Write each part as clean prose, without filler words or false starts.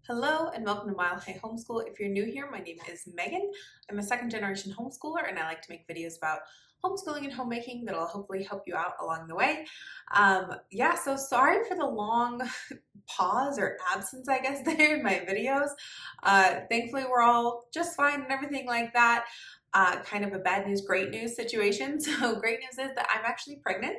Hello and welcome to Mile High Homeschool. If you're new here, my name is Megan. I'm a second generation homeschooler and I like to make videos about homeschooling and homemaking that'll hopefully help you out along the way. So sorry for the long pause or absence, I guess, there in my videos. Thankfully, we're all just fine and everything like that. Kind of a bad news, great news situation. So great news is that I'm actually pregnant.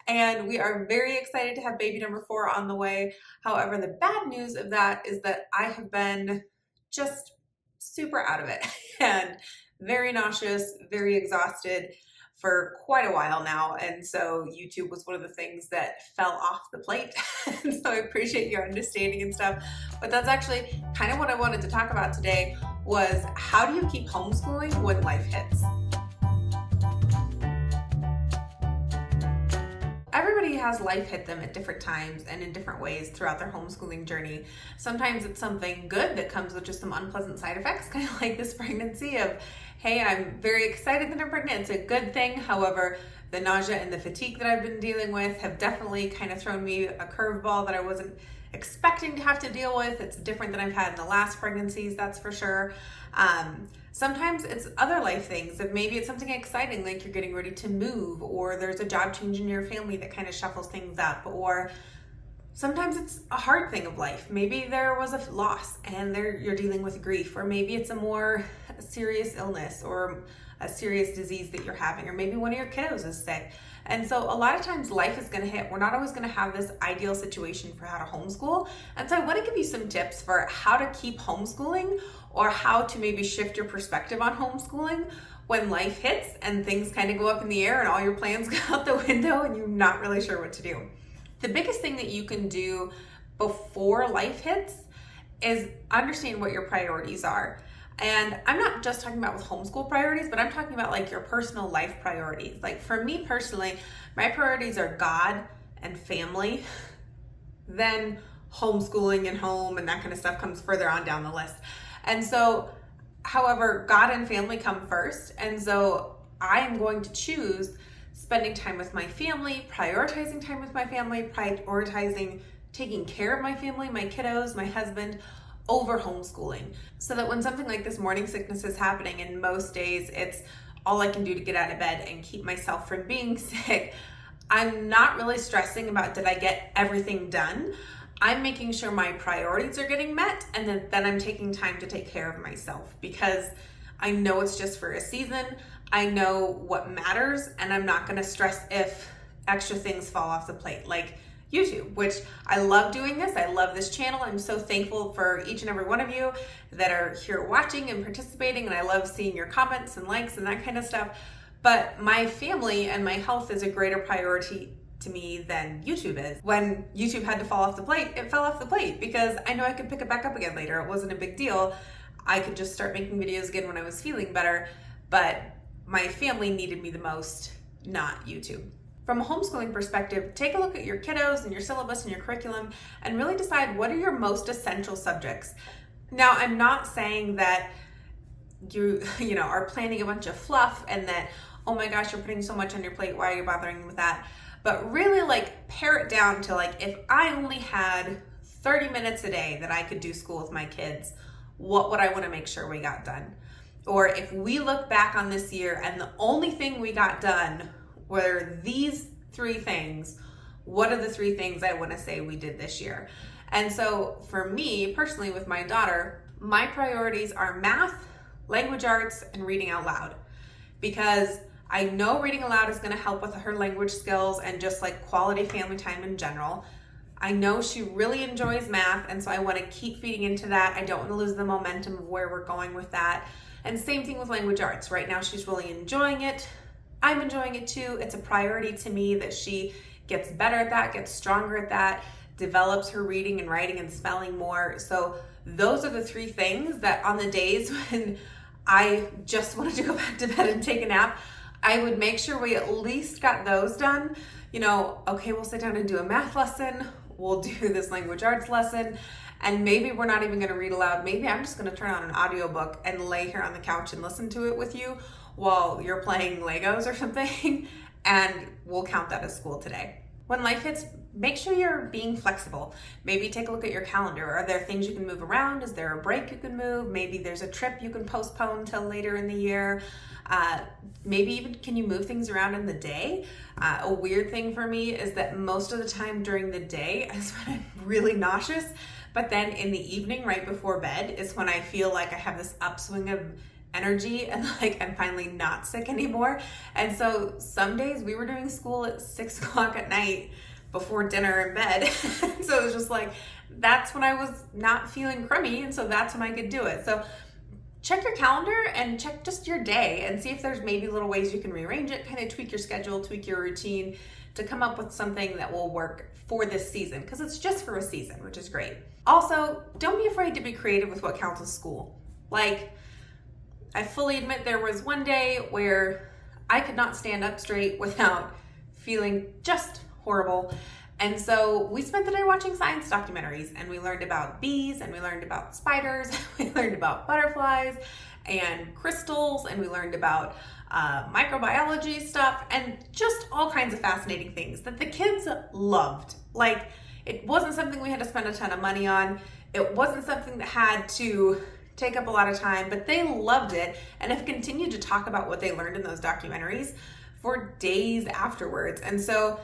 And we are very excited to have baby number 4 on the way. However, the bad news of that is that I have been just super out of it and very nauseous, very exhausted for quite a while now. And so YouTube was one of the things that fell off the plate. And so I appreciate your understanding and stuff. But that's actually kind of what I wanted to talk about today was how do you keep homeschooling when life hits? Everybody has life hit them at different times and in different ways throughout their homeschooling journey. Sometimes it's something good that comes with just some unpleasant side effects, kind of like this pregnancy of, hey, I'm very excited that I'm pregnant. It's a good thing. However, the nausea and the fatigue that I've been dealing with have definitely kind of thrown me a curveball that I wasn't expecting to have to deal with. It's different than I've had in the last pregnancies, that's for sure. Sometimes it's other life things. If maybe it's something exciting, like you're getting ready to move, or there's a job change in your family that kind of shuffles things up, or sometimes it's a hard thing of life. Maybe there was a loss and you're dealing with grief, or maybe it's a more serious illness or a serious disease that you're having, or maybe one of your kiddos is sick. And so a lot of times life is going to hit. We're not always going to have this ideal situation for how to homeschool. And so I want to give you some tips for how to keep homeschooling or how to maybe shift your perspective on homeschooling when life hits and things kind of go up in the air and all your plans go out the window and you're not really sure what to do. The biggest thing that you can do before life hits is understand what your priorities are. And I'm not just talking about with homeschool priorities, but I'm talking about like your personal life priorities. Like for me personally, my priorities are God and family, then homeschooling and home and that kind of stuff comes further on down the list. And so, however, God and family come first. And so I am going to choose spending time with my family, prioritizing time with my family, prioritizing taking care of my family, my kiddos, my husband, over homeschooling. So that when something like this morning sickness is happening, and most days it's all I can do to get out of bed and keep myself from being sick, I'm not really stressing about did I get everything done. I'm making sure my priorities are getting met, and then I'm taking time to take care of myself because I know it's just for a season. I know what matters, and I'm not gonna stress if extra things fall off the plate, like YouTube, which I love doing this. I love this channel. I'm so thankful for each and every one of you that are here watching and participating, and I love seeing your comments and likes and that kind of stuff. But my family and my health is a greater priority to me than YouTube is. When YouTube had to fall off the plate, it fell off the plate because I know I could pick it back up again later. It wasn't a big deal. I could just start making videos again when I was feeling better, but my family needed me the most, not YouTube. From a homeschooling perspective, take a look at your kiddos and your syllabus and your curriculum and really decide what are your most essential subjects. Now, I'm not saying that you are planning a bunch of fluff and that, oh my gosh, you're putting so much on your plate, why are you bothering with that? But really like pare it down to like, if I only had 30 minutes a day that I could do school with my kids, what would I want to make sure we got done? Or if we look back on this year and the only thing we got done were these 3 things, what are the 3 things I want to say we did this year? And so for me personally with my daughter, my priorities are math, language arts, and reading out loud. Because I know reading aloud is going to help with her language skills and just like quality family time in general. I know she really enjoys math, and so I want to keep feeding into that. I don't want to lose the momentum of where we're going with that. And same thing with language arts. Right now she's really enjoying it. I'm enjoying it too. It's a priority to me that she gets better at that, gets stronger at that, develops her reading and writing and spelling more. So those are the 3 things that on the days when I just wanted to go back to bed and take a nap, I would make sure we at least got those done. Okay, we'll sit down and do a math lesson. We'll do this language arts lesson. And maybe we're not even gonna read aloud. Maybe I'm just gonna turn on an audiobook and lay here on the couch and listen to it with you while you're playing Legos or something, and we'll count that as school today. When life hits, make sure you're being flexible. Maybe take a look at your calendar. Are there things you can move around? Is there a break you can move? Maybe there's a trip you can postpone till later in the year. Maybe even can you move things around in the day? A weird thing for me is that most of the time during the day is when I'm really nauseous, but then in the evening right before bed is when I feel like I have this upswing of energy and like I'm finally not sick anymore. And so some days we were doing school at 6 o'clock at night before dinner in bed. So it was just like, that's when I was not feeling crummy. And so that's when I could do it. So check your calendar and check just your day and see if there's maybe little ways you can rearrange it, kind of tweak your schedule, tweak your routine to come up with something that will work for this season, because it's just for a season, which is great. Also, don't be afraid to be creative with what counts as school. Like, I fully admit there was one day where I could not stand up straight without feeling just horrible. And so we spent the day watching science documentaries, and we learned about bees, and we learned about spiders, we learned about butterflies and crystals, and we learned about microbiology stuff, and just all kinds of fascinating things that the kids loved. Like, it wasn't something we had to spend a ton of money on. It wasn't something that had to take up a lot of time, but they loved it and have continued to talk about what they learned in those documentaries for days afterwards. And so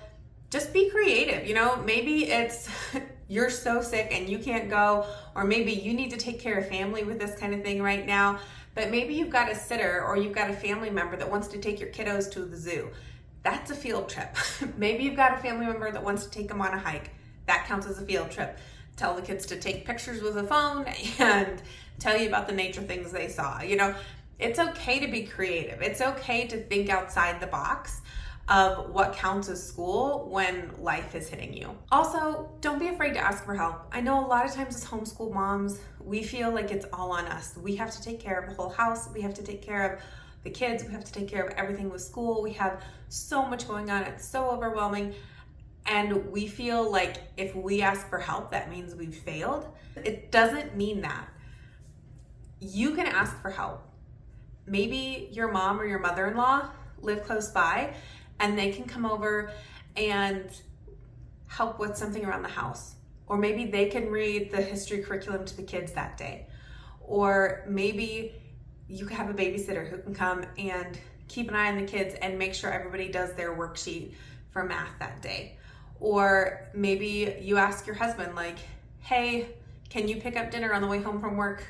just be creative. You know, maybe it's you're so sick and you can't go, or maybe you need to take care of family with this kind of thing right now, but maybe you've got a sitter or you've got a family member that wants to take your kiddos to the zoo. That's a field trip. Maybe you've got a family member that wants to take them on a hike. That counts as a field trip. Tell the kids to take pictures with a phone and tell you about the nature things they saw. You know, it's okay to be creative. It's okay to think outside the box of what counts as school when life is hitting you. Also, don't be afraid to ask for help. I know a lot of times as homeschool moms, we feel like it's all on us. We have to take care of the whole house. We have to take care of the kids. We have to take care of everything with school. We have so much going on. It's so overwhelming. And we feel like if we ask for help, that means we've failed. It doesn't mean that. You can ask for help. Maybe your mom or your mother-in-law live close by and they can come over and help with something around the house. Or maybe they can read the history curriculum to the kids that day. Or maybe you could have a babysitter who can come and keep an eye on the kids and make sure everybody does their worksheet for math that day. Or maybe you ask your husband, like, hey, can you pick up dinner on the way home from work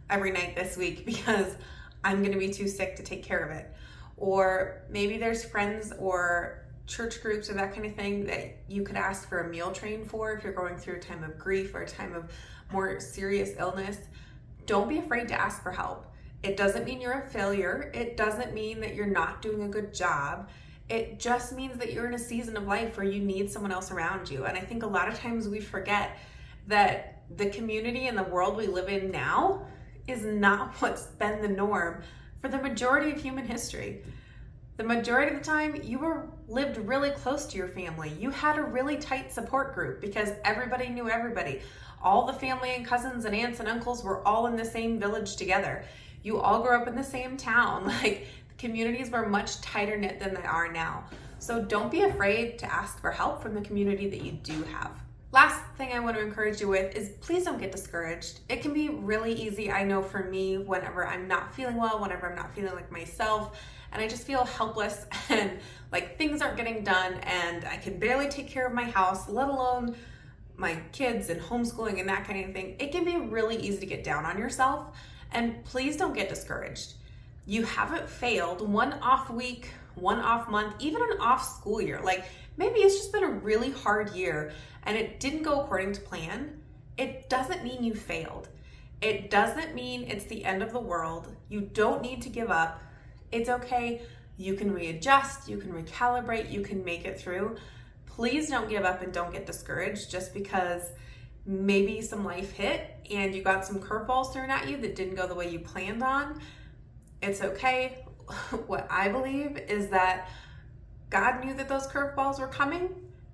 every night this week because I'm gonna be too sick to take care of it. Or maybe there's friends or church groups or that kind of thing that you could ask for a meal train for if you're going through a time of grief or a time of more serious illness. Don't be afraid to ask for help. It doesn't mean you're a failure. It doesn't mean that you're not doing a good job. It just means that you're in a season of life where you need someone else around you. And I think a lot of times we forget that the community and the world we live in now is not what's been the norm for the majority of human history. The majority of the time, you lived really close to your family. You had a really tight support group because everybody knew everybody. All the family and cousins and aunts and uncles were all in the same village together. You all grew up in the same town. Like, communities were much tighter knit than they are now. So don't be afraid to ask for help from the community that you do have. Last thing I want to encourage you with is please don't get discouraged. It can be really easy, I know for me, whenever I'm not feeling well, whenever I'm not feeling like myself, and I just feel helpless and like things aren't getting done and I can barely take care of my house, let alone my kids and homeschooling and that kind of thing. It can be really easy to get down on yourself, and please don't get discouraged. You haven't failed one off week, one off month, even an off school year. Like, maybe it's just been a really hard year and it didn't go according to plan. It doesn't mean you failed. It doesn't mean it's the end of the world. You don't need to give up. It's okay. You can readjust, you can recalibrate, you can make it through. Please don't give up and don't get discouraged just because maybe some life hit and you got some curveballs thrown at you that didn't go the way you planned on. It's okay. What I believe is that God knew that those curveballs were coming,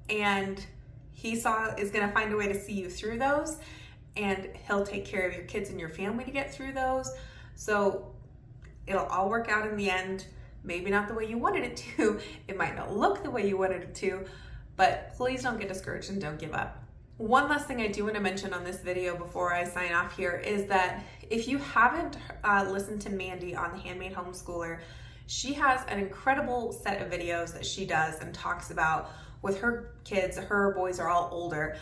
and He is going to find a way to see you through those, and He'll take care of your kids and your family to get through those. So it'll all work out in the end. Maybe not the way you wanted it to. It might not look the way you wanted it to, but please don't get discouraged and don't give up. One last thing I do want to mention on this video before I sign off here is that if you haven't listened to Mandy on The Handmade Homeschooler, she has an incredible set of videos that she does and talks about with her kids. Her boys are all older,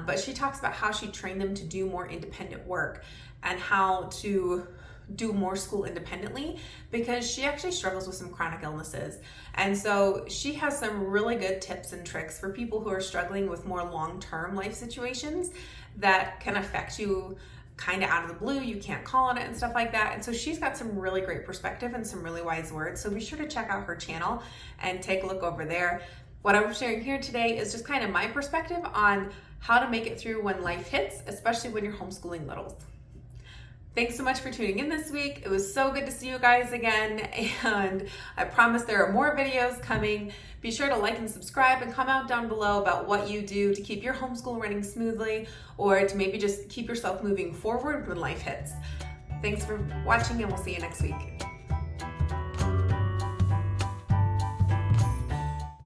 but she talks about how she trained them to do more independent work and how to do more school independently, because she actually struggles with some chronic illnesses. And so she has some really good tips and tricks for people who are struggling with more long-term life situations that can affect you kind of out of the blue. You can't call on it and stuff like that. And so she's got some really great perspective and some really wise words. So be sure to check out her channel and take a look over there. What I'm sharing here today is just kind of my perspective on how to make it through when life hits, especially when you're homeschooling littles. Thanks so much for tuning in this week. It was so good to see you guys again, and I promise there are more videos coming. Be sure to like and subscribe and comment down below about what you do to keep your homeschool running smoothly, or to maybe just keep yourself moving forward when life hits. Thanks for watching, and we'll see you next week.